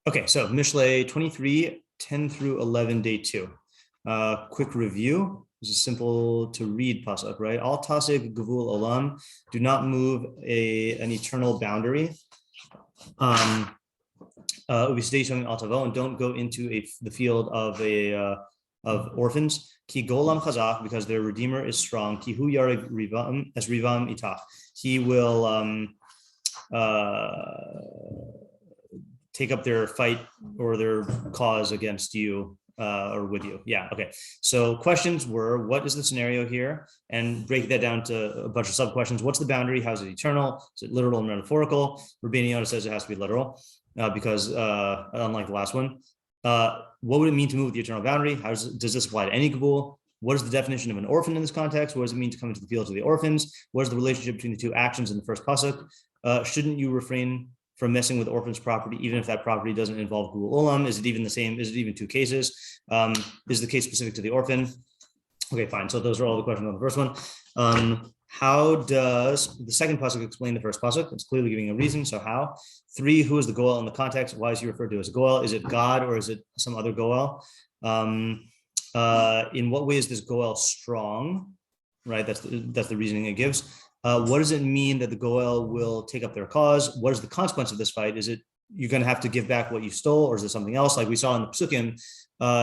Okay, so Mishlei 23, 10 through 11, day 2. Quick review. This is simple to read pasuk, right? Al tasig gavul olam, do not move an eternal boundary. And don't go into the field of orphans. Ki golam chazak, because their redeemer is strong. Ki hu yareg rivam as rivam itach. He will take up their fight or their cause against you or with you. Yeah, okay. So questions were, what is the scenario here? And break that down to a bunch of sub-questions. What's the boundary? How is it eternal? Is it literal and metaphorical? Rabbeinu Yonah says it has to be literal because unlike the last one. What would it mean to move the eternal boundary? Does this apply to any gavul? What is the definition of an orphan in this context? What does it mean to come into the fields of the orphans? What is the relationship between the two actions in the first pasuk? Shouldn't you refrain from messing with orphans' property, even if that property doesn't involve gavul olam? Is it even the same? Is it even two cases? Is the case specific to the orphan? Okay, fine. So those are all the questions on the first one. How does the second pasuk explain the first pasuk? It's clearly giving a reason. So how? 3, who is the goel in the context? Why is he referred to as goel? Is it God or is it some other goel? In what way is this goel strong? Right, that's the reasoning it gives. What does it mean that the goel will take up their cause? What is the consequence of this fight? Is it you're going to have to give back what you stole, or is it something else? Like we saw in the pesukim,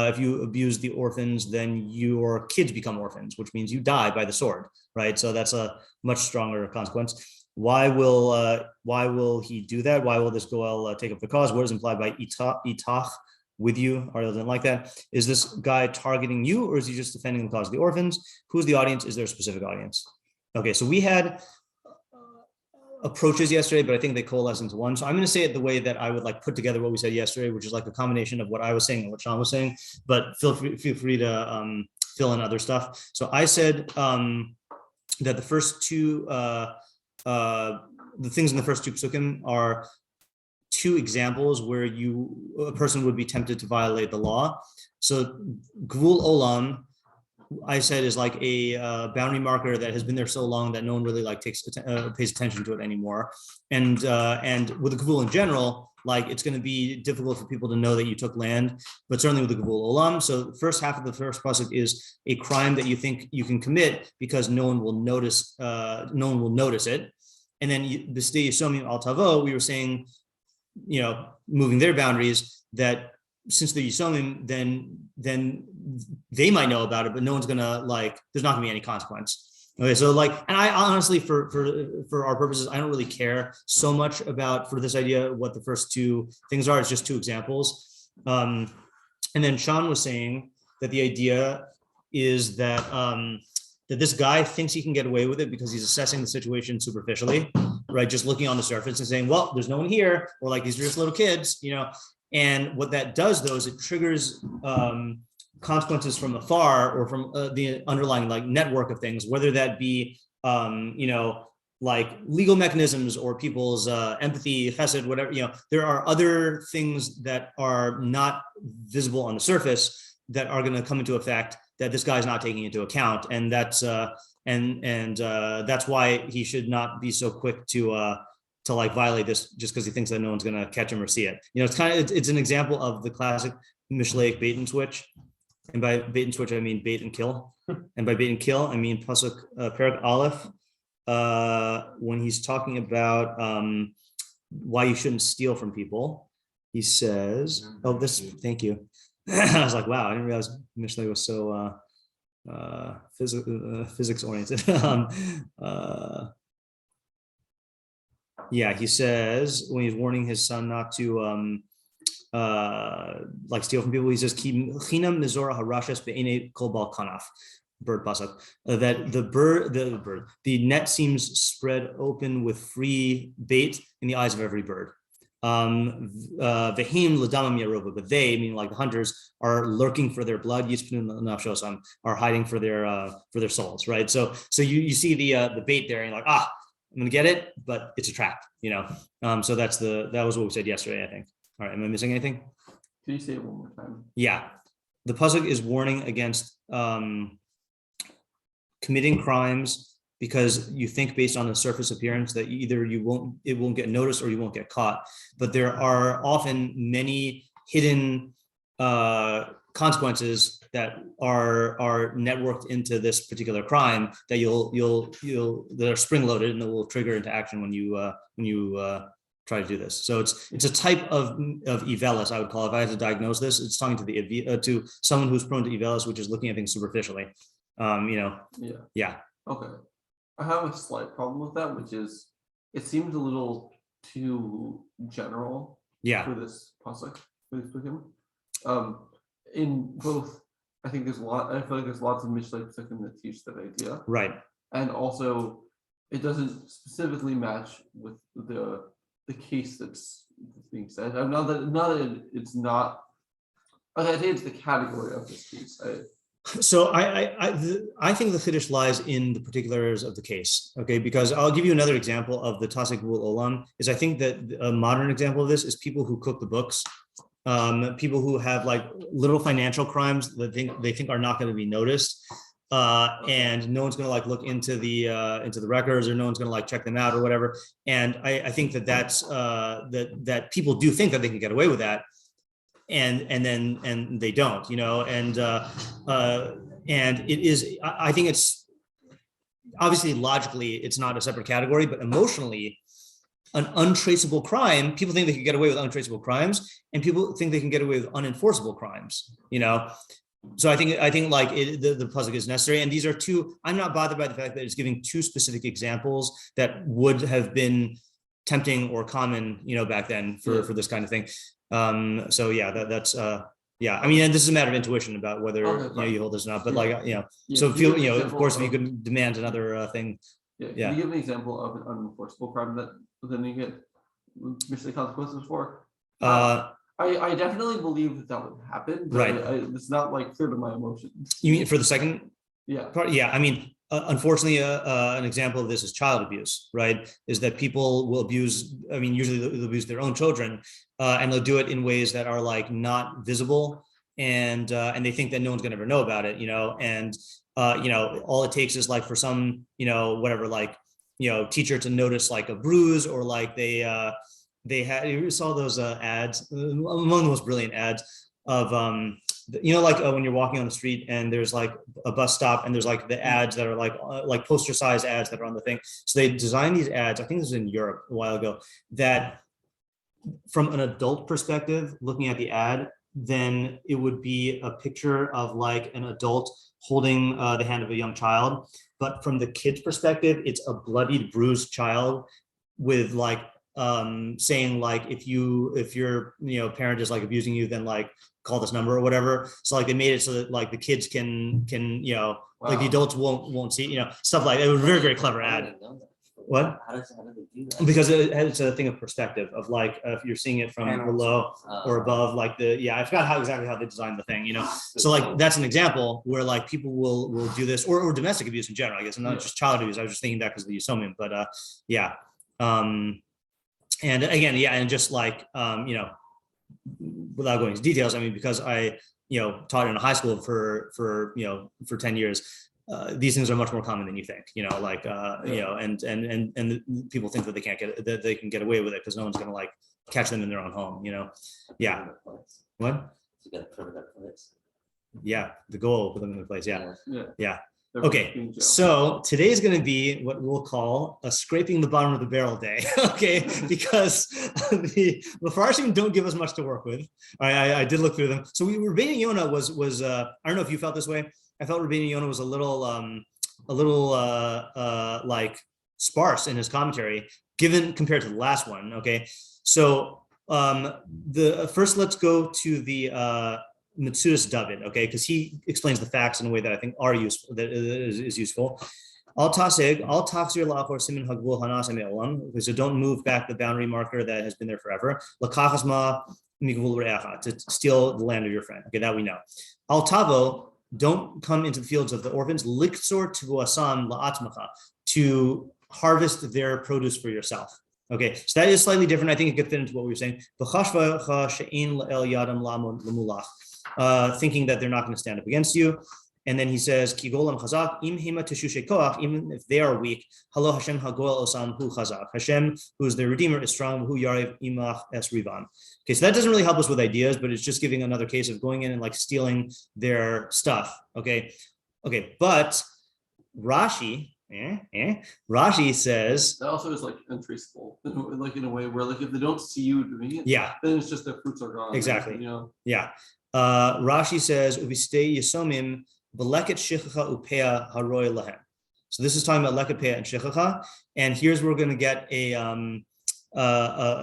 if you abuse the orphans, then your kids become orphans, which means you die by the sword, right? So that's a much stronger consequence. Why will he do that? Why will this goel take up the cause? What is implied by itach, with you? Ariel didn't like that. Is this guy targeting you, or is he just defending the cause of the orphans? Who's the audience? Is there a specific audience? Okay, so we had approaches yesterday, but I think they coalesce into one. So I'm going to say it the way that I would like put together what we said yesterday, which is like a combination of what I was saying and what Sean was saying, but feel free to fill in other stuff. So I said that the first two, the things in the first two pesukim are two examples where a person would be tempted to violate the law. So gavul olam, I said, is like a boundary marker that has been there so long that no one really like pays attention to it anymore. And with the gavul in general, like it's going to be difficult for people to know that you took land, but certainly with the gavul olam. So the first half of the first pasuk is a crime that you think you can commit because no one will notice. No one will notice it. And then the stay yisomim al tavo, we were saying, moving their boundaries, that since the yisomim, then they might know about it, but no one's gonna there's not gonna be any consequence. Okay, so and I honestly, for our purposes, I don't really care so much about, for this idea, what the first two things are. It's just two examples. And then Sean was saying that the idea is that that this guy thinks he can get away with it because he's assessing the situation superficially, right? Just looking on the surface and saying, well, there's no one here, or these are just little kids, And what that does, though, is it triggers consequences from afar or from the underlying network of things, whether that be legal mechanisms or people's empathy, chesed, whatever. There are other things that are not visible on the surface that are going to come into effect that this guy's not taking into account, and that's that's why he should not be so quick to violate this just because he thinks that no one's going to catch him or see it. It's an example of the classic Mishlei bait and switch. And by bait and switch, I mean bait and kill. And by bait and kill, I mean pasuk Perek Aleph, when he's talking about why you shouldn't steal from people. He says, thank you. I was like, wow, I didn't realize Mishlei was so physics oriented. Yeah, he says when he's warning his son not to steal from people, he says chinam mizora harashas be'enei kol bal kanaf, bird pasuk, that the net seems spread open with free bait in the eyes of every bird. Vehim ladamam yarova, but they, meaning the hunters, are lurking for their blood. Yispun nafshosam, are hiding for their souls, right? So you see the bait there, and you're like, I'm gonna get it, but it's a trap, So that was what we said yesterday, I think. All right, am I missing anything? Can you say it one more time? Yeah, the pasuk is warning against committing crimes because you think based on the surface appearance that either it won't get noticed or you won't get caught. But there are often many hidden consequences that are networked into this particular crime that that are spring-loaded and that will trigger into action when you try to do this. So it's a type of evelis, I would call it. If I had to diagnose this, it's talking to someone who's prone to evelis, which is looking at things superficially. Yeah. Okay. I have a slight problem with that, which is it seems a little too general. Yeah. For this pasuk, for this pesukim. In both, I feel like there's lots of Mishlei pesukim that teach that idea. Right. And also, it doesn't specifically match with the case that's being said. Not that it's not. I think it's the category of this case. So I think the chiddush lies in the particulars of the case, okay? Because I'll give you another example of the tasik b'ul olam. Is I think that a modern example of this is people who cook the books, people who have like little financial crimes that they think are not going to be noticed, and no one's going to like look into the records, or no one's going to like check them out or whatever. And I think that's that people do think that they can get away with that. And then they don't, and it is, I think it's obviously logically it's not a separate category, but emotionally an untraceable crime, people think they can get away with untraceable crimes, and people think they can get away with unenforceable crimes, So I think like the pasuk is necessary, and these are two. I'm not bothered by the fact that it's giving two specific examples that would have been tempting or common, back then for this kind of thing. So yeah, that's yeah. I mean, and this is a matter of intuition about whether you hold this or not. But so feel of course, if you could demand another thing. Yeah. Can you give an example of an unenforceable crime that then you get Mishlei consequences for? I definitely believe that would happen. But Right. It's not like clear to my emotions. You mean for the second Yeah. part? Yeah. I mean, unfortunately, an example of this is child abuse, right? Is that people will abuse, usually they'll abuse their own children, and they'll do it in ways that are like not visible, and they think that no one's gonna ever know about it, and all it takes is like for some, whatever, like, teacher to notice like a bruise, or like they had, you saw those ads, among the most brilliant ads of, when you're walking on the street and there's like a bus stop and there's like the ads that are like poster size ads that are on the thing. So they designed these ads, I think this was in Europe a while ago, that from an adult perspective, looking at the ad, then it would be a picture of like an adult holding the hand of a young child. But from the kid's perspective, it's a bloodied, bruised child with like, saying like, if your parent is like abusing you, then like call this number or whatever. So like they made it so that like the kids can like the adults won't see, stuff like that. It was a very, very clever ad. What? How does they do that? Because it's a thing of perspective of like, if you're seeing it from below or above, like I forgot exactly how they designed the thing, So like that's an example where like people will do this, or domestic abuse in general, I guess, and not just child abuse. I was just thinking that because of the Yusomian, but and again, and just like, without going into details, because I, taught in a high school for 10 years, these things are much more common than you think, and people think that they can get away with it because no one's going to like catch them in their own home, Yeah. What? You got to permanent place. Yeah. The goal for them in the place. Yeah. Okay, so today is going to be what we'll call a scraping the bottom of the barrel day, okay? Because the Mepharshim don't give us much to work with. I did look through them. So Rabbeinu Yonah was I don't know if you felt this way. I felt Rabbeinu Yonah was a little like sparse in his commentary, compared to the last one, okay? So first let's go to the Metzudas David, okay, because he explains the facts in a way that I think are useful, that is useful. So don't move back the boundary marker that has been there forever. To steal the land of your friend. Okay, that we know. Al tavo, don't come into the fields of the orphans. Liktsor tivuasam la'atmacha, to harvest their produce for yourself. Okay, so that is slightly different. I think it could fit into what we were saying. Thinking that they're not going to stand up against you. And then he says, Ki golam chazak, im hema teshushe koach, even if they are weak, halo Hashem hagoel osam hu chazak. Hashem, who is their redeemer, is strong, hu yarev imach es rivan. Okay, so that doesn't really help us with ideas, but it's just giving another case of going in and like stealing their stuff. Okay, but Rashi says that also is like untraceable, like in a way where like if they don't see you doing it, then it's just their fruits are gone. Exactly. You know? Yeah. Rashi says ubistei yisomim beleket shichacha upea haroy lahem. So this is talking about leket pea and shichacha, and here's where we're going to get a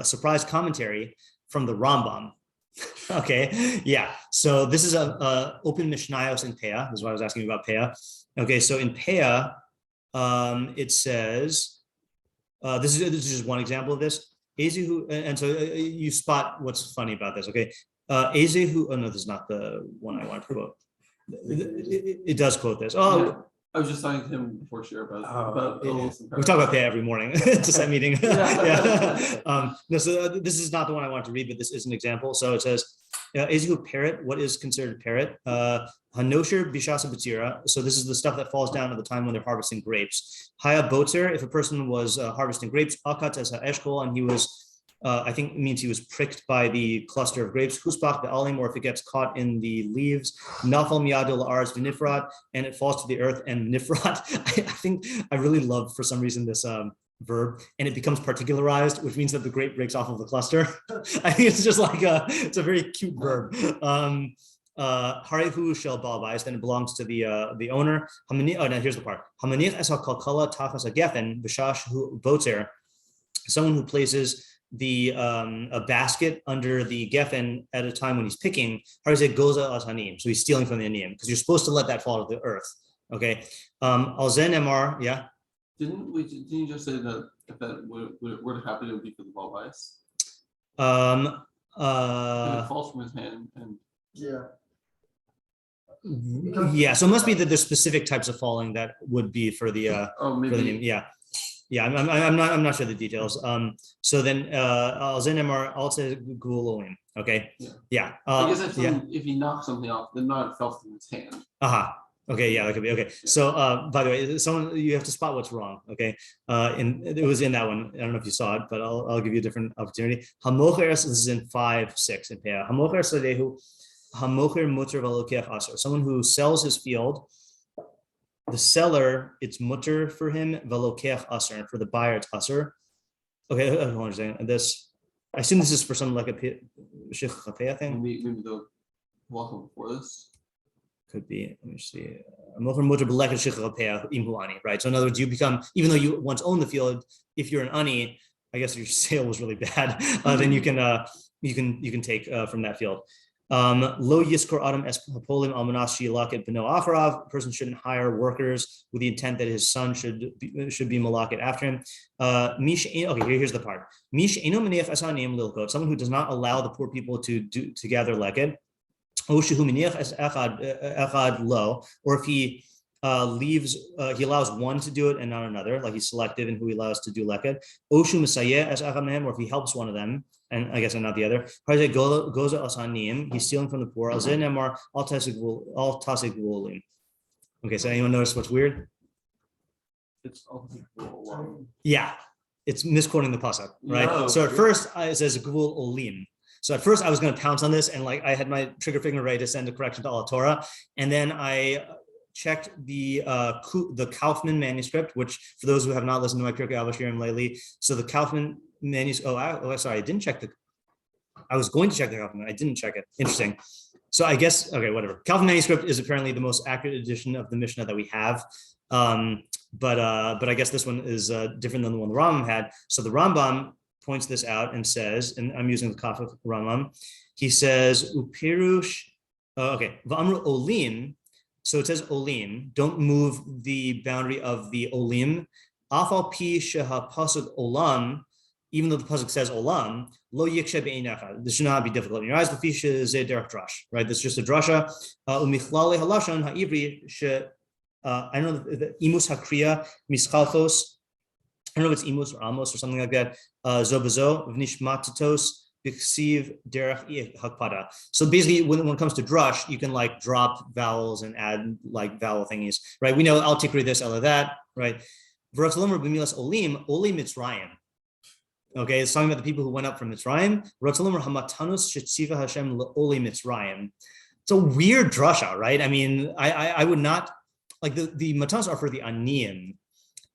surprise commentary from the Rambam. Okay, yeah. So this is a open mishnayos in Pea. This is why I was asking you about Pea. Okay, so in Pea, it says this is just one example of this. Ezehu, and so you spot what's funny about this. Okay, Ezehu. Oh no, this is not the one I want to quote. It does quote this. Oh. Yeah. I was just talking to him before shiur about we talk about Pea every morning. It's a set meeting. No, so this is not the one I wanted to read, but this is an example. So it says, Ezehu parrot, what is considered parrot? Hanosher bishasa b'tzira. So this is the stuff that falls down at the time when they're harvesting grapes. Haya botzer, if a person was harvesting grapes, akat as ha'eshkol, and he was I think it means he was pricked by the cluster of grapes. Huspach be'alim, or if it gets caught in the leaves. Nafal miyadol ars v'nifrat, and it falls to the earth. And nifrat, I think I really love for some reason this verb, and it becomes particularized, which means that the grape breaks off of the cluster. I think it's just like it's a very cute verb. Harihu shel balbais, then it belongs to the owner. Oh, now here's the part. Hamanich es hakalkala tachas hagefen b'shash hu botzer, someone who places a basket under the geffen at a time when he's picking. How does it goza as hanim? So he's stealing from the aniyim because you're supposed to let that fall to the earth. Okay. Alzen emar, yeah. Didn't you just say that if that were to happen, it would be for the ball bias? It falls from his hand and yeah. So it must be that there's specific types of falling that would be for the maybe for the name. Yeah, I'm not sure the details. So then Alzenemar also Guloin. Okay. Yeah. I guess if he knocks something off, then not it fell from his hand. Okay, yeah, that could be okay. So by the way, you have to spot what's wrong. Okay. It was in that one. I don't know if you saw it, but I'll give you a different opportunity. Hamocher, this is in 5-6 in Pea. Hamocher Sadehu, Hamocher Mutter Valokeach Asher. Someone who sells his field. The seller, it's mutter for him, velokeach aser, and for the buyer, it's aser. Okay, hold on a second. This, I assume this is for something like a shichapea thing. Maybe the welcome before this. Could be. Let me see. Right. So in other words, you become, even though you once owned the field, if you're an ani, I guess your sale was really bad, then you can take from that field. Lo yiskor adam es hapolim almanas shilaket beno acharav. Person shouldn't hire workers with the intent that his son should be malaket after him. Okay, here's the part. Mish eno meniach asanim lilkot. Someone who does not allow the poor people to gather leket. Oshehu meniach es echad lo. Or if he leaves, he allows one to do it and not another, like he's selective in who he allows to do leket. Oshu misayeh es echad mehem, or if he helps one of them, and I guess not the other. Goza asanim, he's stealing from the poor. Alzenemar al tasig wulim. Okay, so anyone notice what's weird? It's yeah, it's misquoting the pasuk, right? No, so at first it says gvul olim. So at first I was going to pounce on this, and like I had my trigger finger ready to send a correction to Al Torah, and then I checked the Kaufman manuscript, which for those who have not listened to my Pirkei Avos Shiurim lately, so the Kaufman manuscript. Sorry, I didn't check I was going to check the Kaufman. I didn't check it. Interesting. So I guess whatever. Kaufman manuscript is apparently the most accurate edition of the Mishnah that we have. But I guess this one is different than the one the Rambam had. So the Rambam points this out and says, and I'm using the Kafka Rambam. He says, "Upirush." V'amru olim. So it says olim. Don't move the boundary of the olim. Afal pi sheha pasuk olam. Even though the pasuk says olam, lo yikshe be'einecha. This should not be difficult in your eyes. The fish is a derech drash, right? This is just a drasha. Umichlale halashon ha'ivri she. I don't know the imus hakriya mischalfos. I don't know if it's imus or amos or something like that. Zobazo v'nishmatatos Biksiv derech hakpada. So basically, when it comes to drush, you can like drop vowels and add like vowel thingies, right? We know al tikri this, al that, right? V'ratzalomer b'milas olim, oli mitzrayim. Okay, it's talking about the people who went up from Mitzrayim. V'ratzalomer hamatanus shetziva Hashem oli mitzrayim. It's a weird drasha, right? I mean, I would not like the matanos are for the aniyim,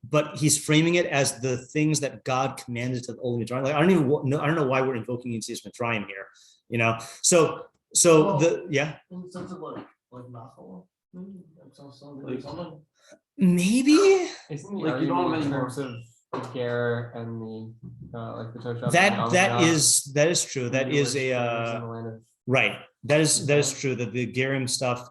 but he's framing it as the things that God commanded to the Oli Mitzrayim. Like I don't know why we're invoking Yitzis Mitzrayim here, you know. So well, in the sense of like Nachal, maybe. Isn't the like you don't have any terms of the ger and the like the Toshab? That is true. That is a right. That is true. That the gerim stuff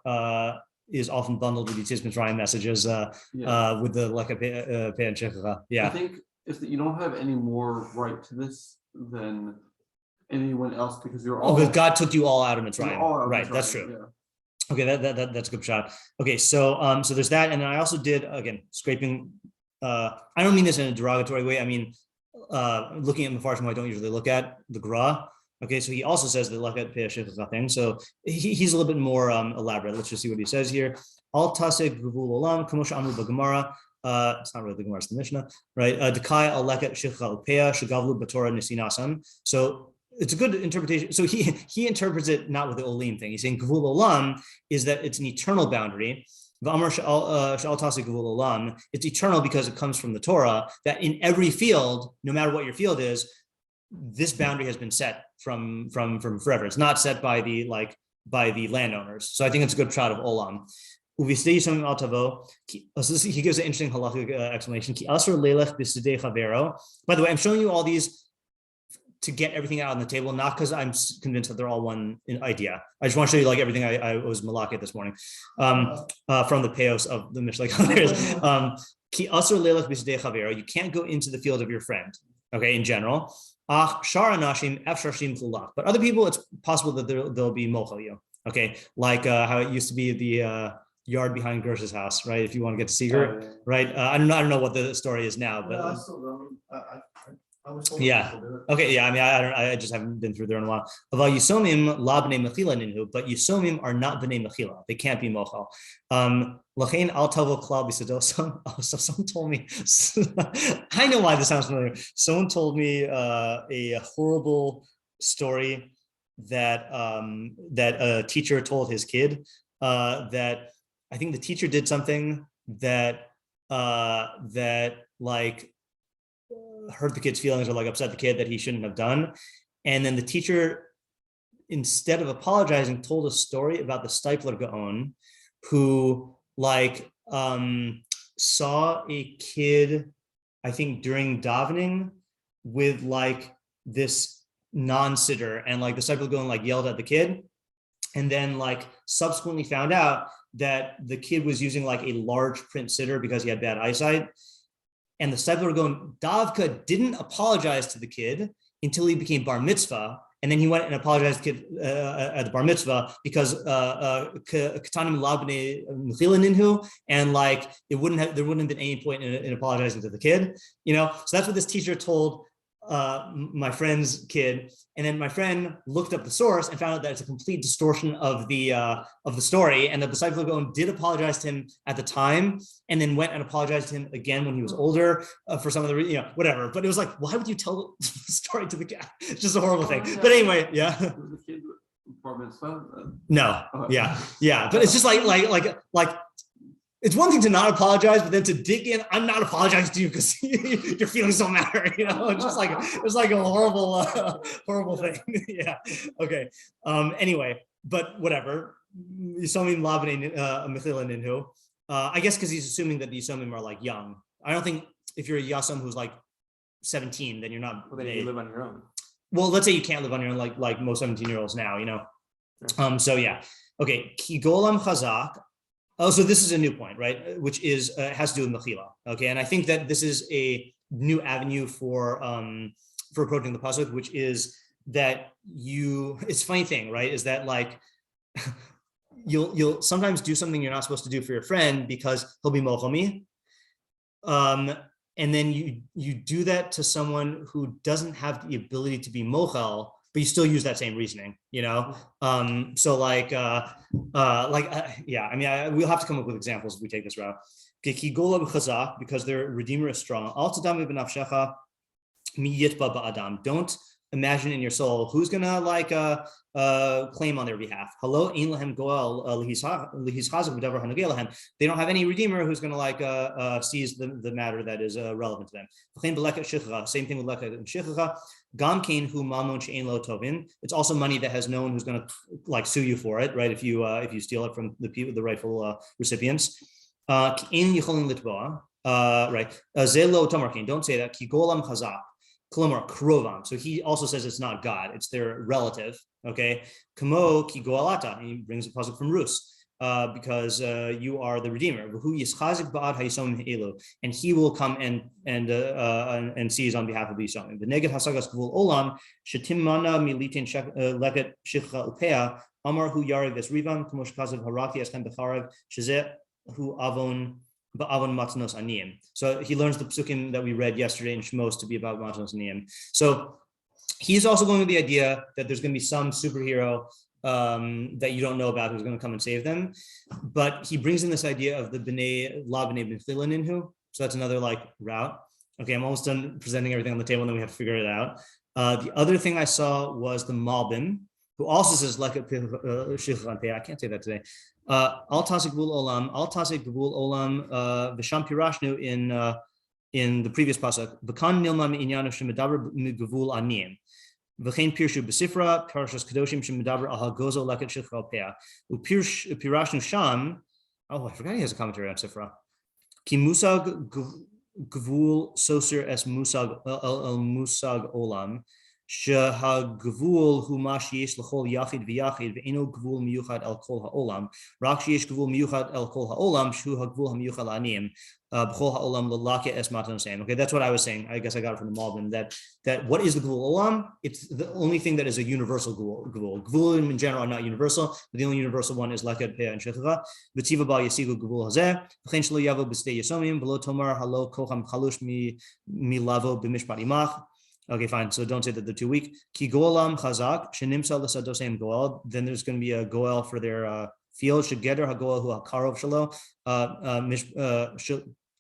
is often bundled with the Yitzis Mitzrayim messages with the like a pei and shechacha. Yeah. I think if you don't have any more right to this than anyone else because you're all. Because God took you all out of Mitzrayim. Right. Mitzrayim, that's true. Yeah. Okay, that's a good shot. Okay, so so there's that, and then I also did again scraping. I don't mean this in a derogatory way. I mean looking at Mefarshim who I don't usually look at the Gra. Okay, so he also says that look at Pe'ashich is nothing. So he's a little bit more elaborate. Let's just see what he says here. Al tasek gvul olam kamosh amru b'gemara. It's not really the Gemara, it's the Mishnah, right? Dekai al leket shichal peah shagavlu b'torah nisinasam. So it's a good interpretation. So he interprets it not with the olim thing. He's saying gvul olam is that it's an eternal boundary. V'amar shal tasek gvul olam. It's eternal because it comes from the Torah. That in every field, no matter what your field is, this boundary has been set from forever. It's not set by the landowners. So I think it's a good shot of olam. So he gives an interesting halachic explanation. By the way, I'm showing you all these to get everything out on the table, not because I'm convinced that they're all one idea. I just want to show you like everything I was malakit this morning from the peos of the Mishlei Podcast. You can't go into the field of your friend, okay, in general. But other people, it's possible that they'll be mochel you, okay, like how it used to be the yard behind Gersh's house, right? If you want to get to see her, right? I don't know what the story is now, but I was told okay, yeah. I mean, I just haven't been through there in a while. But Yisomim are not b'nei mechila. They can't be mochel. Lachein al tavo klal b'sadosam. So someone told me. I know why this sounds familiar. Someone told me a horrible story that that a teacher told his kid that I think the teacher did something that like hurt the kid's feelings or like upset the kid that he shouldn't have done. And then the teacher, instead of apologizing, told a story about the Stifler Gaon who like saw a kid, I think during davening with like this non-sitter, and like the Stifler Gaon like yelled at the kid, and then like subsequently found out that the kid was using like a large print sitter because he had bad eyesight. And the Stifler Gaon Davka didn't apologize to the kid until he became bar mitzvah, and then he went and apologized to the kid at the bar mitzvah because katanim labnei mechila ninhu, and like there wouldn't have been any point in apologizing to the kid, you know. So that's what this teacher told my friend's kid, and then my friend looked up the source and found out that it's a complete distortion of the story, and that the Stifler Gaon did apologize to him at the time, and then went and apologized to him again when he was older for some of the whatever. But it was like, why would you tell the story to the guy? It's just a horrible thing. But anyway, yeah. No, yeah, but it's just like. It's one thing to not apologize, but then to dig in, I'm not apologizing to you because your feelings don't matter, you know. It's just like it's like a horrible thing. Yeah. Okay. Anyway, but whatever. Yisomim lavnei mechila ninhu. I guess because he's assuming that the Yisomim are like young. I don't think if you're a Yasam who's like 17, then you're not. Well, then you live on your own. Well, let's say you can't live on your own like most 17-year-olds now, you know. Sure. So yeah. Okay. Ki golam chazak. Oh, so this is a new point, right? Which is has to do with mechila. Okay, and I think that this is a new avenue for approaching the pasuk, which is that it's a funny thing, right? Is that like you'll sometimes do something you're not supposed to do for your friend because he'll be mochel, and then you do that to someone who doesn't have the ability to be mochel but you still use that same reasoning, yeah. I mean, we'll have to come up with examples if we take this route. Because their redeemer is strong. Don't imagine in your soul who's gonna claim on their behalf. They don't have any redeemer who's gonna seize the matter that is relevant to them. Same thing with leka and shichcha. It's also money that has no one who's gonna sue you for it, right? If you steal it from the rightful recipients. Right. Don't say that. So he also says it's not God, it's their relative. Okay. He brings a pasuk from Rus. Because you are the redeemer, and he will come and seize on behalf of the Yisomim. The neged hasagas gvul olam shetimana militin leket shichcha upea amar hu yareg esrivam k'mosh kazav harati eschem becharav shezeh hu avon ba'avon matnos aniyim. So he learns the pesukim that we read yesterday in Shmos to be about matnos aniyim. So he's also going with the idea that there's going to be some superhero that you don't know about who's going to come and save them, but he brings in this idea of the bnei b'nfilan inhu. So that's another route. Okay, I'm almost done presenting everything on the table, and then we have to figure it out. The other thing I saw was the Malbim, who also says I can't say that today. Al tasik gvul olam v'sham pirashnu in the previous pasuk v'kan nilma mi'inyan shemadaber gvul aniyim. V'chein pirshu b'sifra parashas kadoshim shemadaber aha gozo leket shichra pea upirashnu sham. Oh, I forgot he has a commentary on sifra. Ki musag gvul soser es musag el musag olam. Shehagvul hu ma sheyesh l'chol yachid v'yachid ve'eno gvul miyuchad el kol ha'olam. Rak sheyesh gvul miyuchad el kol ha'olam shu hagvul ha'miyuchad la'aniyim b'chol ha'olam l'lake es matan saying. Okay, that's what I was saying. I guess I got it from the Malbim. That what is the gvul olam? It's the only thing that is a universal gvul. Gvul in general are not universal, but the only universal one is lakad peah and shechicha. B'tiva ba yasigu gvul hazeh. V'chein shelo yavo b'stei yisomim v'lo tomar halo kocham chalush mi lavo b'mishpat imach. Okay, fine. So don't say that they're too weak. Ki golam chazak shenimsa l'sadosem goel. Then there's going to be a goel for their field. Shegeder hagoel hu hakarov shelo.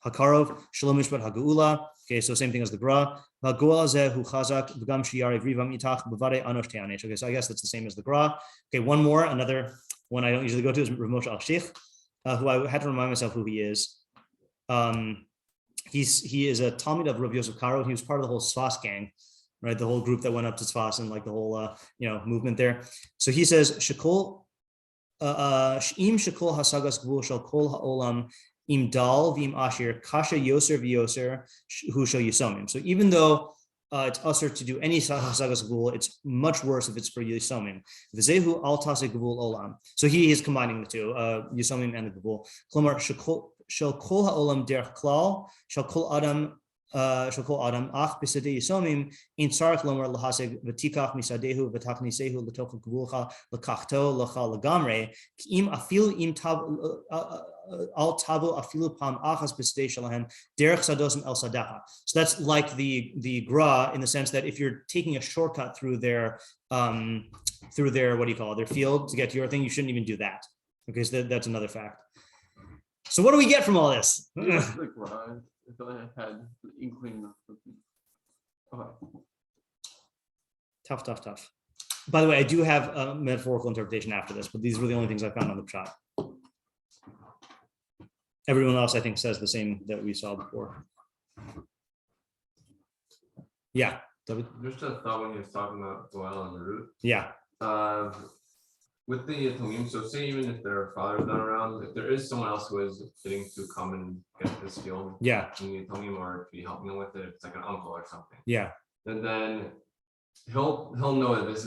Hakarov shelo mishpat hageula. Okay, so same thing as the gra. Hagoel zeh hu chazak v'gam shiyarev rivam itach b'varei anosh te'anish. Okay, so I guess that's the same as the gra. Okay, one more. Another one I don't usually go to is Ramosh Alshich, who I had to remind myself who he is. He is a Talmud of Rav Yosef Karo. He was part of the whole Tzfas gang, right? The whole group that went up to Tzfas and the whole movement there. So he says shekol im shekol hasagas gvul shel kol haolam im dal v'im ashir kasha yoser v'yoser hu shel yisomim. So even though it's usher to do any hasagas gvul, it's much worse if it's for yisomim. V'zehu al tasik gvul olam. So he is combining the two, yisomim and the gvul. Klomar shekol shel kol haolam derech klal shel kol adam ach b'sadei yisomim in tzarich lomer lahaseg v'tikach misadehu v'tachnisehu l'toch gvulcha l'kachto l'cha l'gamre im afil im tab al tavu afilu pam achas b'sadei shalahem derech sadosim el sadacha. So that's like the gra in the sense that if you're taking a shortcut through their their field to get to your thing, you shouldn't even do that. Okay, so that's another fact. So what do we get from all this? I thought I had the inkling of something. Okay. Tough. By the way, I do have a metaphorical interpretation after this, but these were the only things I found on the pshat. Everyone else, I think, says the same that we saw before. Yeah. Just a thought when he was talking about Goel and the root. Yeah. With the Yatomim, so say even if their father's not around, if there is someone else who is fitting to come and get this field, yeah, and the Yatomim or to be helping them with it, if it's like an uncle or something, yeah, then he'll know that this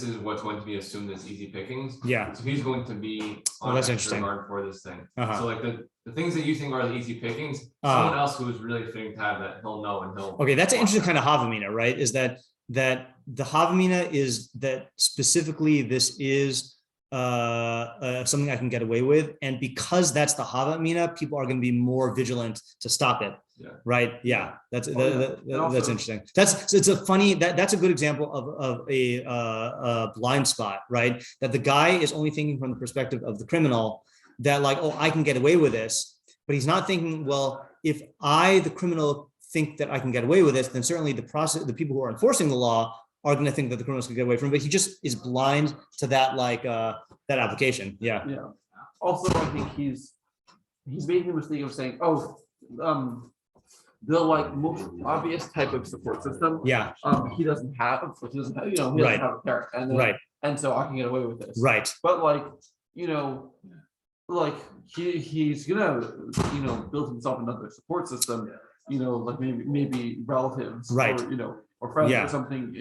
is what's going to be assumed as easy pickings. Yeah. So he's going to be on extra guard for this thing. So like the things that you think are the easy pickings, someone else who is really fitting to have that, he'll know and he'll. Okay, that's an interesting kind of havamina, right? Is that the havamina is that specifically this is something I can get away with, and because that's the hava mina, people are going to be more vigilant to stop it. Yeah. Right. Yeah. That's Also, that's interesting. It's a funny that's a good example of a blind spot, right? That the guy is only thinking from the perspective of the criminal, that like, oh, I can get away with this, but he's not thinking, well, if I, the criminal, think that I can get away with this, then certainly the people who are enforcing the law are going to think that the criminals can get away from it. But he just is blind to that, like that application. Yeah. Yeah. Also, I think he's making the mistake of saying, oh, the like most obvious type of support system. Yeah. He doesn't have, which doesn't have, he doesn't Right. have a parent, and then, Right. and so I can get away with this. Right. But like, like he's gonna, build himself another support system. Like maybe relatives, Right. or friends Yeah. or something,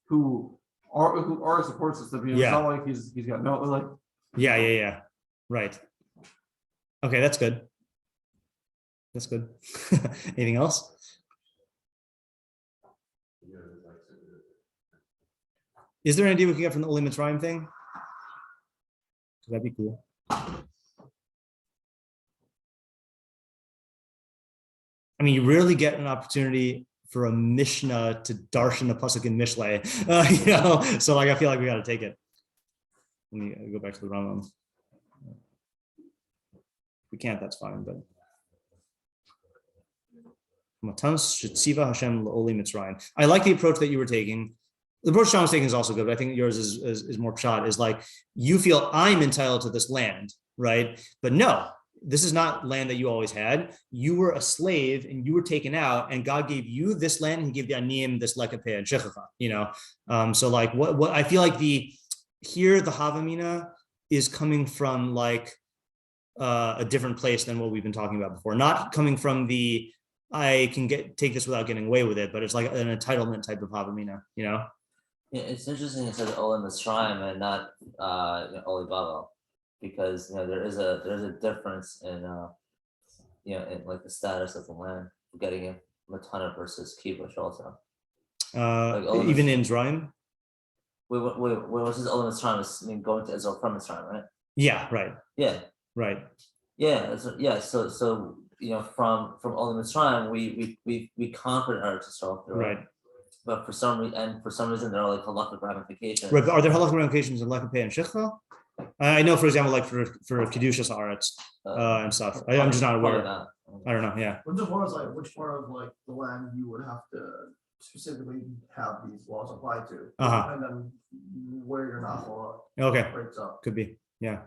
who are a support system. It's Yeah. not like he's got no like. Yeah. Right. Okay, that's good. That's good. Anything else? Is there an idea we can get from the Oli Mitzrayim thing? That'd be cool. I mean, you rarely get an opportunity for a Mishnah to darshan a pasuk in Mishlei, So like, I feel like we got to take it. Let me go back to the Rambam. If we can't, that's fine. But I like the approach that you were taking. The approach Sean was taking is also good, but I think yours is more pshat. Is like, you feel I'm entitled to this land, right? But no. This is not land that you always had. You were a slave and you were taken out, and God gave you this land. And he gave the aniyim this lekapeh and shechacha, So like what I feel like the havamina is coming from like a different place than what we've been talking about before. Not coming from the I can take this without getting away with it, but it's like an entitlement type of havamina, Yeah, it's interesting you said Oli Mitzrayim and not Oli Baba. Because there is a difference in in like the status of the land, getting a matana versus kibush also. Even in Mitzrayim. Wait, what's this Oli Mitzrayim? Going to Israel from Mitzrayim, right? Yeah. Right. Yeah. Right. Yeah. So from Oli Mitzrayim we conquered Eretz Yisrael, right? But for some reason there are like halakhic ramifications. Right. But are there halakhic ramifications in lekapeh and shechacha? I know, for example, like for kedushas aretz and stuff. I'm just not aware. I don't know. Yeah. I'm just wondering, which part of like the land you would have to specifically have these laws apply to, and then where you're not okay. breaks up. Could be. Yeah.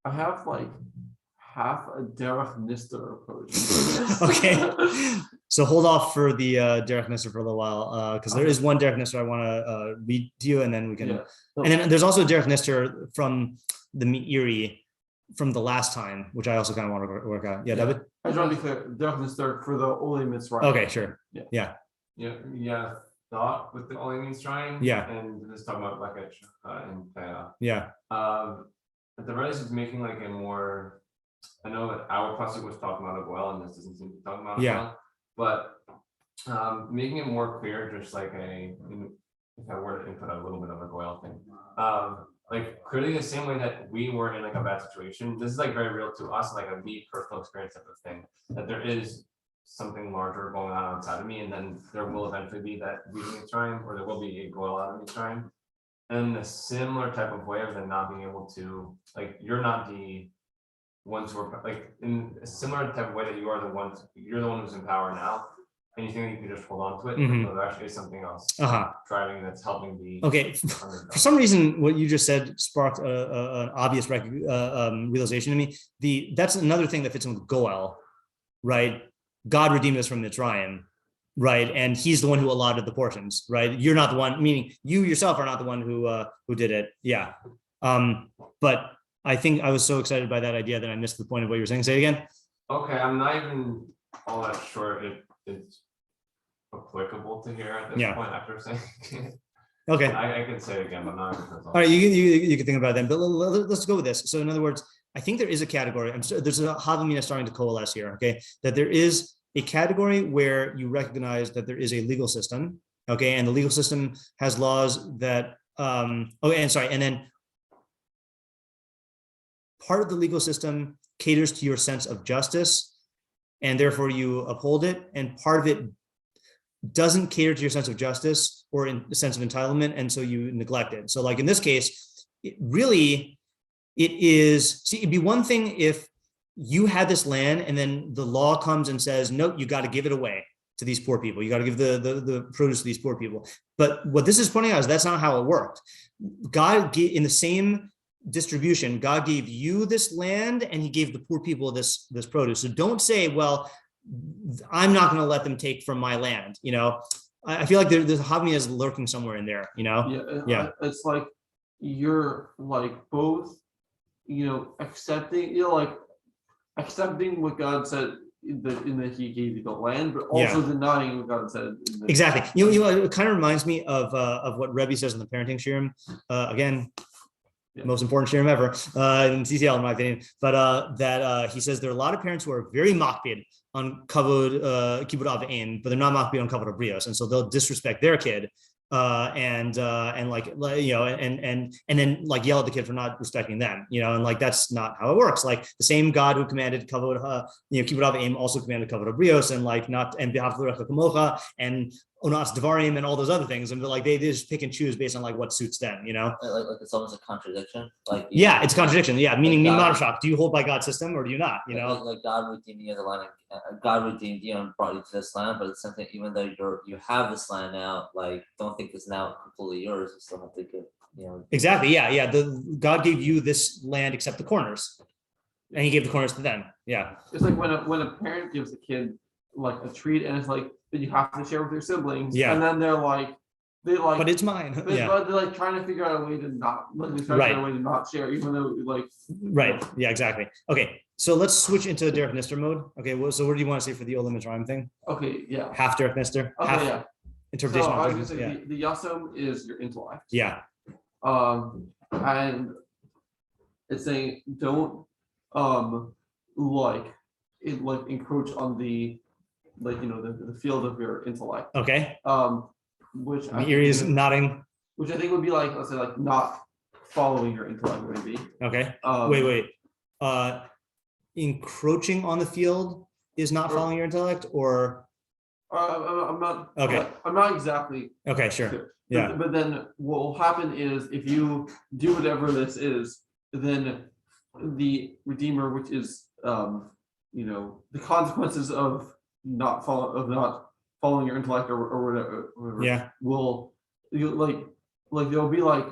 I have like half a derech nistar approach. Okay. So hold off for the derech nistar for a little while, because there is one derech nistar I want to read to you, and then we can. Yeah. And then there's also a derech nistar from the Meiri from the last time, which I also kind of want to work out. Yeah, David. I just want to be clear. Derech nistar for the Oli Mitzrayim. Okay, sure. Yeah. Thought with the Oli Mitzrayim. Yeah. And this talking about like and yeah. But the Rebbe is making like a more. I know that our pasuk was talking about it well, and this doesn't seem to be talking about it well. But making it more clear, just like if I were to input a little bit of a goyle thing, like clearly the same way that we were in like a bad situation, this is like very real to us, like a me personal experience type of thing, that there is something larger going on outside of me, and then there will eventually be that leaving Mitzrayim, or there will be a goyle out of Mitzrayim. And a similar type of way of them not being able to, like, you're not the ones who are like in a similar type of way that you're the one who's in power now, and you think you can just hold on to it. Mm-hmm. But there actually is something else driving that's helping the. Okay, for some reason, what you just said sparked an obvious realization to me. That's another thing that fits in with Goel, right? God redeemed us from Mitzrayim, right? And He's the one who allotted the portions, right? You're not the one, meaning you yourself are not the one who did it. Yeah, but. I think I was so excited by that idea that I missed the point of what you were saying. Say it again. Okay, I'm not even all that sure it's applicable to here at this point after saying. Okay. I can say it again, but not. All right, you can think about it then. But let's go with this. So in other words, I think there is a category. There's a havamina starting to coalesce here. Okay, that there is a category where you recognize that there is a legal system. Okay, and the legal system has laws that. And then. part of the legal system caters to your sense of justice, and therefore you uphold it, and part of it doesn't cater to your sense of justice or in the sense of entitlement, and so you neglect it. So like in this case, it'd be one thing if you had this land and then the law comes and says, no, you got to give it away to these poor people. You got to give the produce to these poor people. But what this is pointing out is that's not how it worked. God, in the same distribution, God gave you this land and he gave the poor people this produce. So don't say, well, I'm not going to let them take from my land. You know, I feel like there's a hobby is lurking somewhere in there, you know? Yeah. It's like you're like both, you know, accepting what God said in that he gave you the land, but also denying what God said. Exactly. You know, it kind of reminds me of what Rebbe says in the parenting shiur. Again, most important shiurim ever in TCL, in my opinion. But that he says there are a lot of parents who are very makpid on kavod kibud av v'em, but they're not makpid on kavod abrios, and so they'll disrespect their kid. And like you know, and then like yell at the kid for not respecting them, you know, and like that's not how it works. Like the same God who commanded kavod, kibud av v'em also commanded kavod abrios, and like not and b'havta l'recha kamocha and onas devarim and all those other things, and like they just pick and choose based on like what suits them, you know. Like it's almost a contradiction. Like it's a contradiction. Yeah, meaning like do you hold by God's system or do you not? You know, like God redeemed you as a land. God redeemed you and brought you to this land, but it's something. Even though you have this land now, like don't think it's now completely yours. You still have to give. You know. Exactly. Yeah. God gave you this land except the corners, and He gave the corners to them. Yeah. It's like when a parent gives a kid like a treat, and it's like that you have to share with your siblings. Yeah. And then they like, but it's mine. But they're like trying to figure out a way to not, like, to figure out a way to not share, even though like. Right. Yeah. Exactly. Okay. So let's switch into the derech nistar mode. Okay. Well, so what do you want to say for the Olam Mitzrayim thing? Okay. Yeah. Half derech nistar. Okay. Half interpretation. So I was gonna say the yasam is your intellect. Yeah. And it's saying don't encroach on the the field of your intellect. Okay. Which Meiri is nodding. Which I think would be like, let's say, like not following your intellect, maybe. Okay. Wait. Encroaching on the field is not following your intellect, or I'm not. Okay. I'm not exactly. Okay. Sure. Clear. Yeah. But then what will happen is if you do whatever this is, then the Redeemer, which is the consequences of not following your intellect or whatever. Yeah. Will there'll be like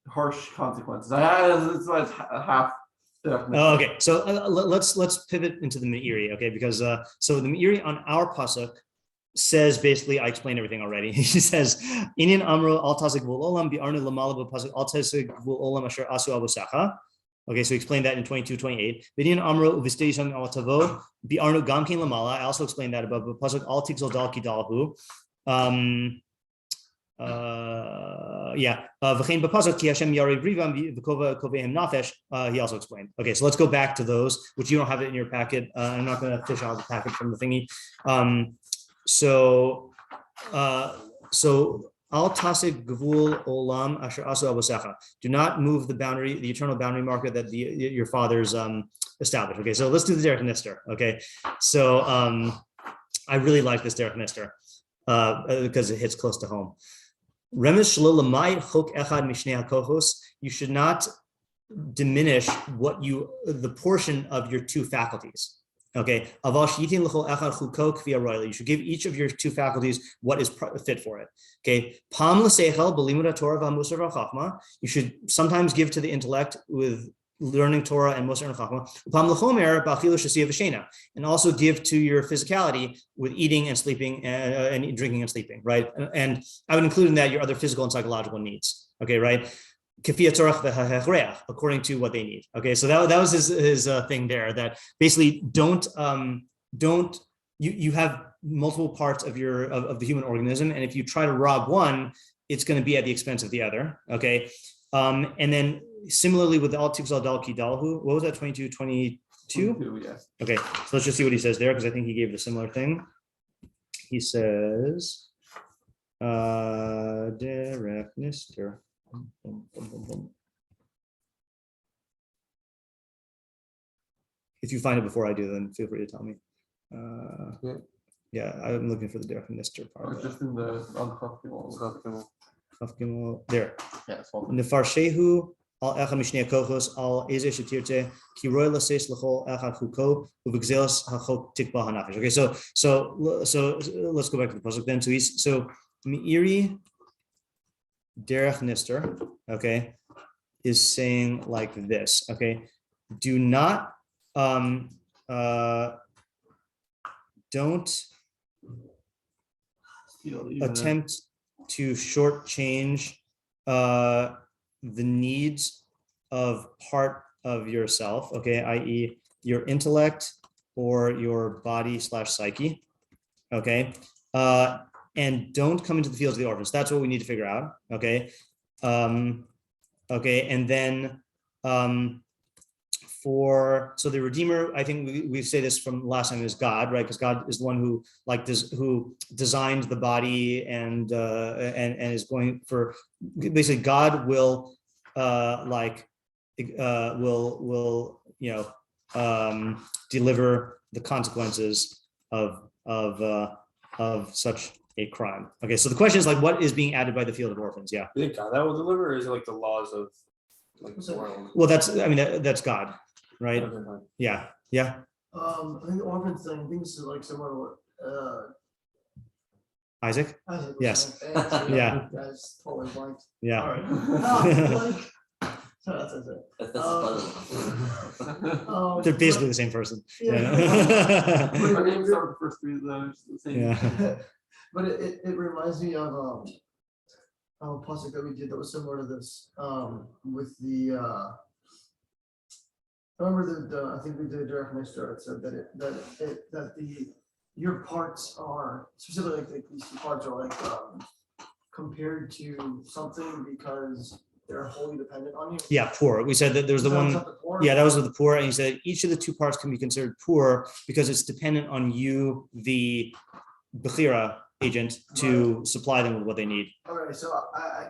harsh consequences. It's like half. Okay. So let's pivot into the Meiri. Okay, because so the Meiri on our pasuk says basically, I explained everything already. He says, "Inin amro al tasik v'ol olam bi'arnu lamala b'pasuk al tasik v'ol olam asher asu abusacha." Okay, so he explained that in 22:28. V'inin amro uv'steisham al tavo bi'arnu gamkin lamala. I also explained that above. Pasuk al tikzol dal kidalhu. V'chein b'pasuk ki Hashem yarei brivam v'kova kovehem nafesh. He also explained. Okay, so let's go back to those, which you don't have it in your packet. I'm not going to fish out the packet from the thingy. So al tasik gvul olam asher asu abusecha. Do not move the boundary, the eternal boundary marker that your fathers established. Okay, so let's do the derech nistar. Okay, so I really like this derech nistar because it hits close to home. You should not diminish the portion of your two faculties. Okay, you should give each of your two faculties what is fit for it. Okay, you should sometimes give to the intellect with learning Torah and Musar and Chachma, and also give to your physicality with eating and sleeping and drinking and sleeping, right? And I would include in that your other physical and psychological needs. Okay, right? According to what they need. Okay, so that was his thing there. That basically you have multiple parts of the human organism, and if you try to rob one, it's going to be at the expense of the other. Okay, and then similarly with the al tikzal dal kidalhu, what was that? 22? Yes. Okay, so let's just see what he says there, because I think he gave a similar thing. He says derech nistar. If you find it before I do, then feel free to tell me. Yeah. I'm looking for the derech and nistar Or part. just in the on There. Yeah, it's all- Nefarshehu al echad mishnei kochos al eze shetirte ki roi lases lechol echad chuko uvigzelos hachok tikba hanafish. Okay, so let's go back to the pasuk then. So Meiri derech nistar, okay, is saying like this. Okay, do not don't attempt to shortchange the needs of part of yourself, okay, i.e. your intellect or your body / psyche, okay, and don't come into the fields of the orphans. That's what we need to figure out, okay, okay, and then so the Redeemer, I think we say this from last time, is God, right? Because God is the one who who designed the body and is going for, basically God will deliver the consequences of such a crime. Okay, so the question is what is being added by the field of orphans? Yeah. You think God that will deliver, or is it like the laws of the world? Well, that's God, right? Okay, fine. Yeah. I think the orphan thing, I think this is like similar to what Isaac. Isaac was Yes. saying. Yeah. Guys totally blanked. Yeah. All right. Sorry, that's it. If that's They're basically the same person. Yeah. Our names are the first three letters. The same. Yeah. But it reminds me of a pasuk that we did that was similar to this, with the remember the I think we did derech and nistar. It said that your parts are specifically like these two parts are compared to something because they're wholly dependent on you. Yeah, poor. We said that there's the So is one. that the poor? Yeah, that was with the poor, and he said each of the two parts can be considered poor because it's dependent on you, the Bechira agent, to supply them with what they need. All right, so I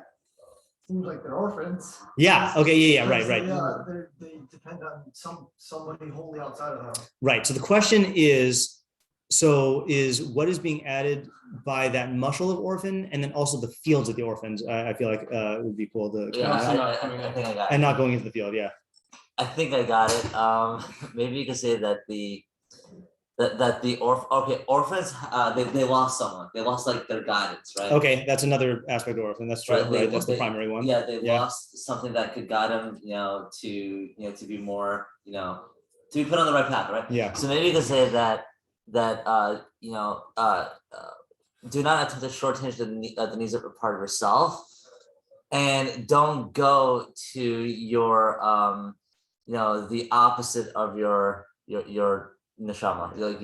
seems like they're orphans. Yeah. Okay. Yeah. Right. Yeah, they depend on somebody wholly outside of them. Right. So the question is, what is being added by that mushal of orphan, and then also the fields of the orphans? I feel like would be cool to, Yeah, I think I got it. and not going into the field. Yeah. I think I got it. Maybe you could say that the orphans they lost someone. They lost their guidance, right? Okay, that's another aspect of orphan. That's true. Right. That's the primary one. Yeah, they lost something that could guide them, to be more, to be put on the right path, right? Yeah. So maybe you could say that do not attempt to shortchange the needs of a part of yourself, and don't go to your the opposite of your neshama, like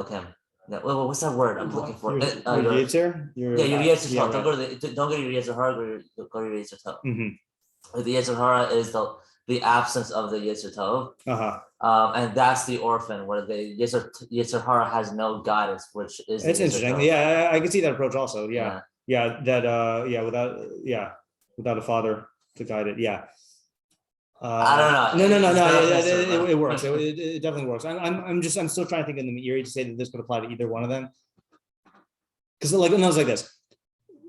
him. Yeah, what's that word I'm looking for? Your yetzer? Your yetzer yeah, tov. Don't go to your yetzer hara. Go to your yetzer tov. Mm-hmm. The yetzer hara is the absence of the yetzer tov. And that's the orphan, where the yetzer hara has no guidance, which is. It's interesting. Yeah, I can see that approach also. Yeah. Without a father to guide it. Yeah. I don't know. No. It works. It definitely works. I'm still trying to think in the Meiri to say that this could apply to either one of them. Because it was like this.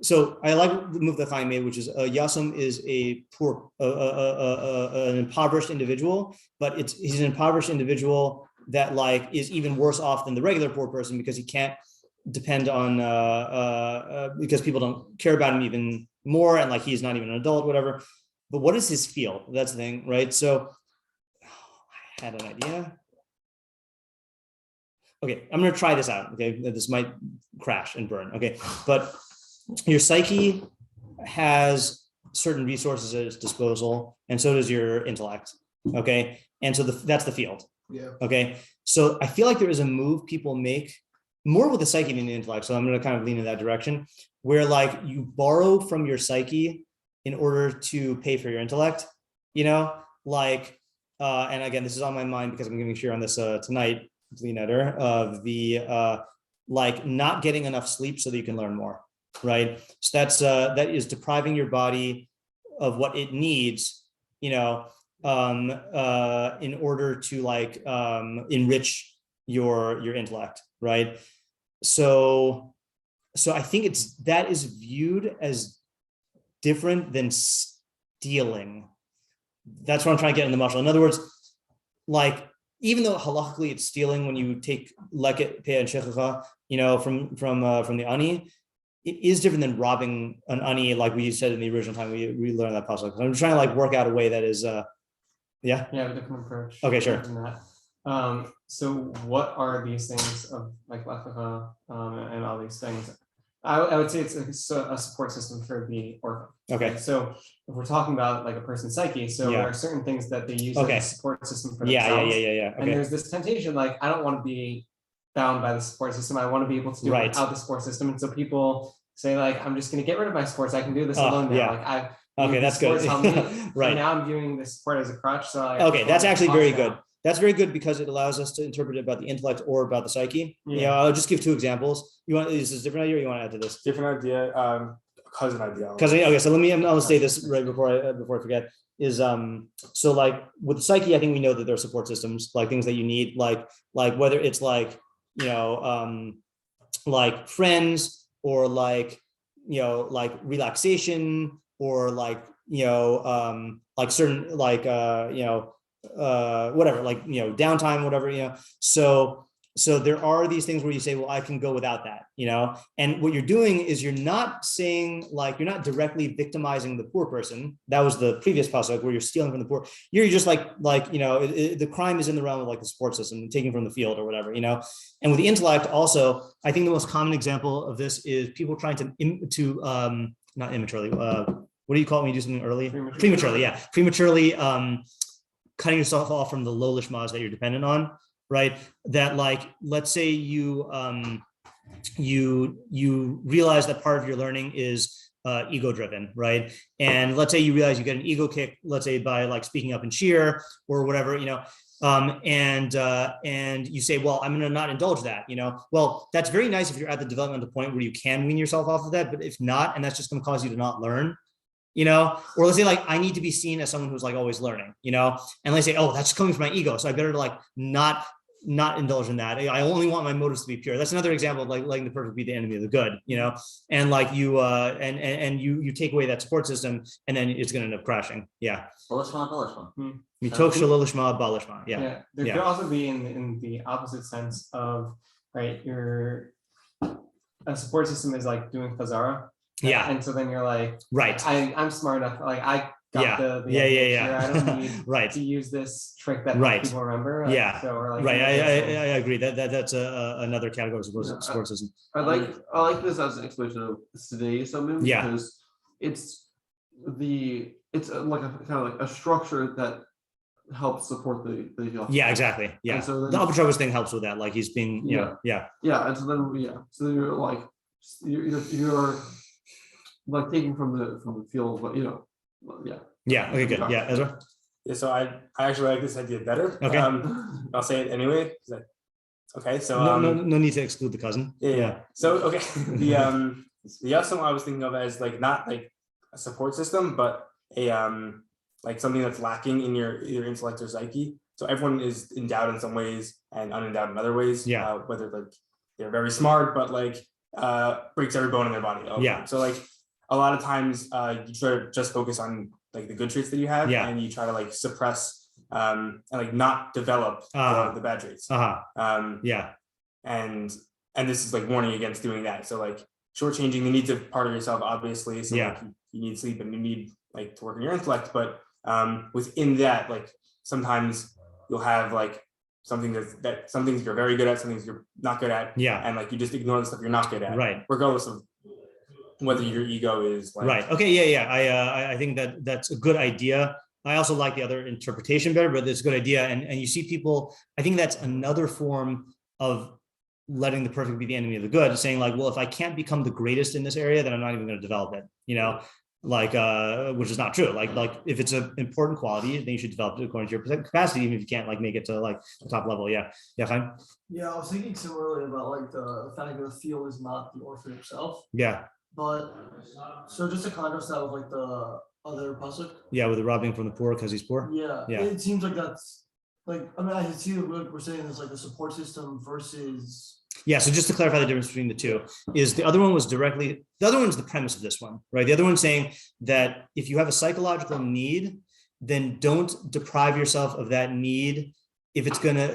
So I like the move that Chaim made, which is Yasum is a poor, an impoverished individual, but he's an impoverished individual that is even worse off than the regular poor person because he can't depend on because people don't care about him even more, and he's not even an adult, whatever. But what is his field? That's the thing, right? So I had an idea. Okay, I'm gonna try this out. Okay, this might crash and burn. Okay, but your psyche has certain resources at its disposal, and so does your intellect. Okay, and so that's the field. Yeah. Okay, so I feel like there is a move people make more with the psyche than the intellect. So I'm going to kind of lean in that direction, where you borrow from your psyche in order to pay for your intellect. And again, this is on my mind because I'm giving shiur on this tonight, Leanetter, of the not getting enough sleep so that you can learn more. Right. So that is depriving your body of what it needs in order to like enrich your intellect, right? So I think that is viewed as different than stealing. That's what I'm trying to get in the mashal. In other words, like, even though halachically it's stealing when you take leket peh and shechacha, from the ani, it is different than robbing an ani, like we said in the original time we learned that pasuk. I'm trying to like work out a way that is, a different approach. Okay, sure. So what are these things of like lechacha and all these things? I would say it's a support system for the orphan. Okay. So if we're talking about like a person's psyche, so there are certain things that they use as a support system for themselves. Okay. And there's this temptation, like, I don't want to be bound by the support system. I want to be able to do it without the support system. And so people say, like, I'm just going to get rid of my sports. I can do this alone now. Like, okay, that's good. Right. So now I'm viewing this support as a crutch. So that's actually very good. That's very good because it allows us to interpret it about the intellect or about the psyche. I'll just give two examples. Is this a different idea or you want to add to this? Different idea. Cousin idea. Okay, so I'll say this right before I forget. Is so like with the psyche, I think we know that there are support systems, like things that you need, like whether it's like like friends, or like like relaxation, or like like certain like whatever, like downtime, whatever, so there are these things where you say, well, I can go without that, and what you're doing is you're not saying, like, you're not directly victimizing the poor person. That was the previous pasuk where you're stealing from the poor. You're just like the crime is in the realm of like the support system, taking from the field or whatever, and with the intellect also, I think the most common example of this is people trying to not immaturely, what do you call it when you do something early? Prematurely cutting yourself off from the low lishmas that you're dependent on, right? That, like, let's say you realize that part of your learning is ego driven, right? And let's say you realize you get an ego kick, let's say by like speaking up in shiur or whatever, and you say, well, I'm going to not indulge that, well, that's very nice if you're at the developmental point where you can wean yourself off of that, but if not, and that's just going to cause you to not learn, or let's say, like, I need to be seen as someone who's like always learning, and they say, oh, that's coming from my ego, so I better like not indulge in that. I only want my motives to be pure. That's another example of like letting the perfect be the enemy of the good, and like you you take away that support system, and then it's going to end up crashing. Yeah. There could also be in the opposite sense of, right, a support system is like doing chazara. And so then you're like, right, I'm smart enough, like I got the I don't need to use this trick that people remember. So, or like, I agree that's another category of support system. I like this as an explanation of today's summon, because it's like a kind of like a structure that helps support the exactly. And so then, the Albatross thing helps with that, like he's being and so then you're like you're like taking from the field, but okay, good. Ezra? So I actually like this idea better. Okay. I'll say it anyway. Okay, so no need to exclude the cousin. So okay, the other one I was thinking of as like not like a support system, but a like something that's lacking in your either intellect or psyche. So everyone is endowed in some ways and unendowed in other ways. Whether like they're very smart, but like breaks every bone in their body. So like a lot of times you try to just focus on like the good traits that you have, and you try to like suppress and like not develop the bad traits. And this is like warning against doing that. So like shortchanging the needs of part of yourself, obviously. So like you need sleep and you need like to work on your intellect, but within that, like sometimes you'll have like something that some things you're very good at, some things you're not good at, and like you just ignore the stuff you're not good at, regardless of whether your ego is like Okay, I think that's a good idea. I also like the other interpretation better, but it's a good idea, and you see people, I think that's another form of letting the perfect be the enemy of the good, saying like, well, if I can't become the greatest in this area, then I'm not even going to develop it, like which is not true. Like if it's an important quality, then you should develop it according to your capacity, even if you can't like make it to like the top level. Fine. I was thinking similarly about like the fact that the field is not the orphan itself. But so just to contrast that with like the other pasuk? Yeah, with the robbing from the poor because he's poor. Yeah. It seems like that's like, I mean, I see what we're saying is like the support system versus. Yeah, so just to clarify the difference between the two, is the other one was the other one's the premise of this one, right? The other one's saying that if you have a psychological need, then don't deprive yourself of that need if it's gonna,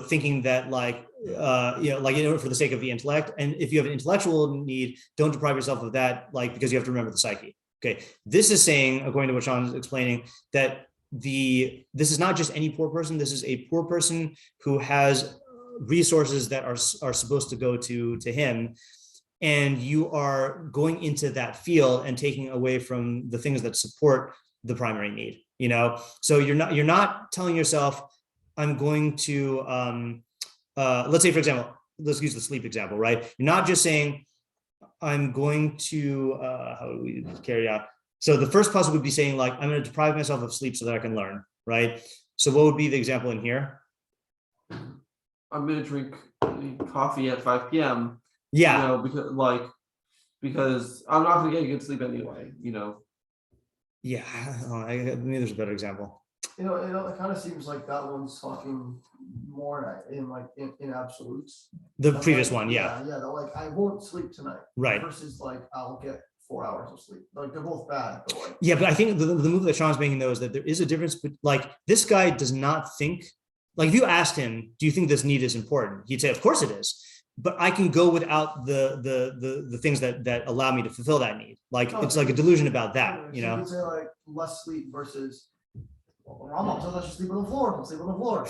thinking that for the sake of the intellect. And if you have an intellectual need, don't deprive yourself of that, because you have to remember the psyche. Okay, this is saying, according to what Sean's explaining, that this is not just any poor person. This is a poor person who has resources that are supposed to go to him, and you are going into that field and taking away from the things that support the primary need. So you're not telling yourself, I'm going to let's say, for example, let's use the sleep example, right? You're not just saying, I'm going to how do we carry out? So the first puzzle would be saying, I'm going to deprive myself of sleep so that I can learn, right? So what would be the example in here? I'm going to drink coffee at 5 p.m. Yeah. Because I'm not going to get good sleep anyway, Yeah, maybe there's a better example. It kind of seems like that one's talking more in absolutes. The previous one, yeah. Yeah, they're I won't sleep tonight. Right. Versus I'll get 4 hours of sleep. They're both bad, but Yeah, but I think the move that Sean's making though is that there is a difference. But this guy does not think, if you asked him, do you think this need is important? He'd say, of course it is. But I can go without the things that allow me to fulfill that need. It's like a delusion about that, So you could say less sleep versus Rambam says let's just sleep on the floor. Don't sleep on the floor.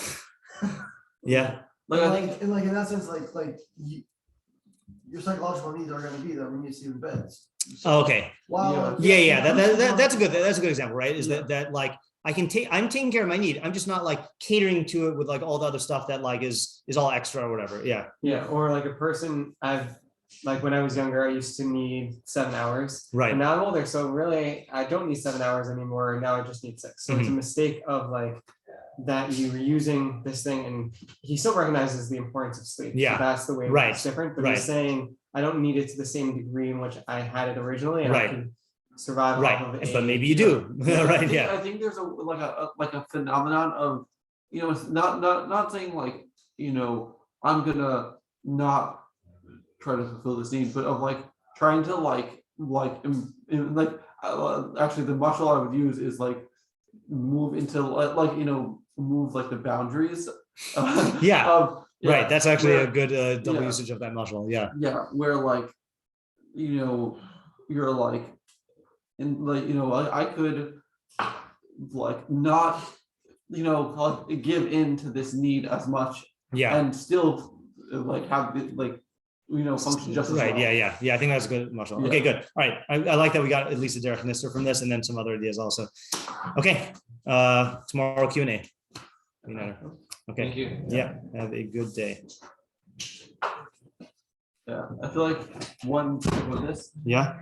Yeah. In that sense, your psychological needs are going to be there when you sleep in beds. Oh, okay. Wow. Yeah. That's a good example, right? Is that I'm taking care of my need. I'm just not catering to it with all the other stuff that is all extra or whatever. Yeah. Yeah. Or a person when I was younger, I used to need 7 hours. Right. And now I'm older. So really I don't need 7 hours anymore. Now I just need 6. So it's a mistake of that you were using this thing, and he still recognizes the importance of sleep. Yeah. So that's the way it's different. But he's saying I don't need it to the same degree in which I had it originally. And I can survive off of it. But maybe you do. Right. Yeah. I think there's a phenomenon of, it's not saying I'm gonna not try to fulfill this need, but of trying to actually the muscle I would use is move into move the boundaries. Right. That's actually a good double usage of that muscle. Yeah. Yeah, where you're I could not give in to this need as much. Yeah. And still have function just as right. well. Yeah. I think that's a good muscle. Yeah. Okay, good. All right. I like that we got at least a derech nistar from this, and then some other ideas also. Okay. Tomorrow Q&A. Okay. Thank you. Yeah. Have a good day. Yeah. I feel one with this. Yeah.